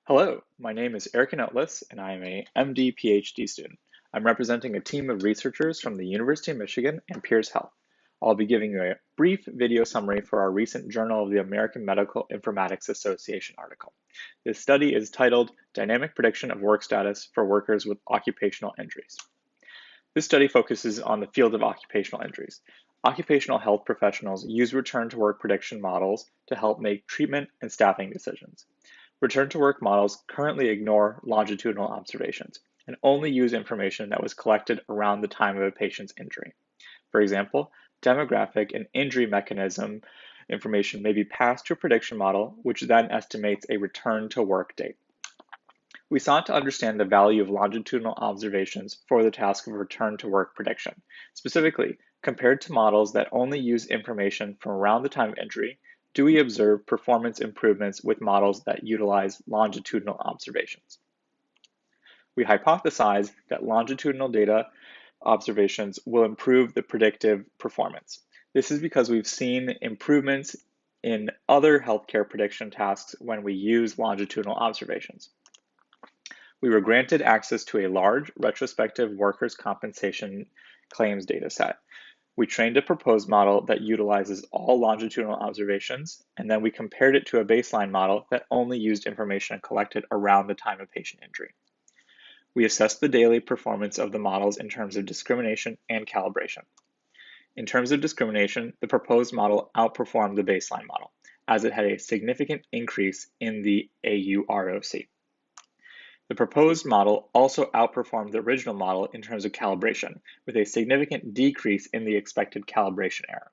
Hello, my name is Eric Notless, and I am a MD PhD student. I'm representing a team of researchers from the University of Michigan and Peers Health. I'll be giving you a brief video summary for our recent Journal of the American Medical Informatics Association article. This study is titled Dynamic Prediction of Work Status for Workers with Occupational Injuries. This study focuses on the field of occupational injuries. Occupational health professionals use return to work prediction models to help make treatment and staffing decisions. Return to work models currently ignore longitudinal observations and only use information that was collected around the time of a patient's injury. For example, demographic and injury mechanism information may be passed to a prediction model, which then estimates a return to work date. We sought to understand the value of longitudinal observations for the task of return to work prediction. Specifically, compared to models that only use information from around the time of injury, do we observe performance improvements with models that utilize longitudinal observations? We hypothesize that longitudinal data observations will improve the predictive performance. This is because we've seen improvements in other healthcare prediction tasks when we use longitudinal observations. We were granted access to a large retrospective workers' compensation claims dataset. We trained a proposed model that utilizes all longitudinal observations, and then we compared it to a baseline model that only used information collected around the time of patient injury. We assessed the daily performance of the models in terms of discrimination and calibration. In terms of discrimination, the proposed model outperformed the baseline model, as it had a significant increase in the AUROC. The proposed model also outperformed the original model in terms of calibration, with a significant decrease in the expected calibration error.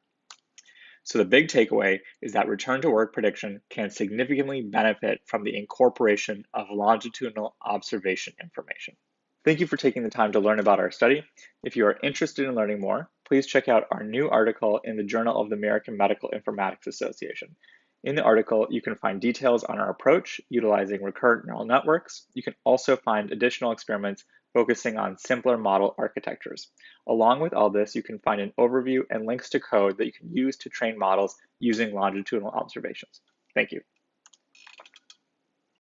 So the big takeaway is that return to work prediction can significantly benefit from the incorporation of longitudinal observation information. Thank you for taking the time to learn about our study. If you are interested in learning more, please check out our new article in the Journal of the American Medical Informatics Association. In the article, you can find details on our approach utilizing recurrent neural networks. You can also find additional experiments focusing on simpler model architectures. Along with all this, you can find an overview and links to code that you can use to train models using longitudinal observations. Thank you.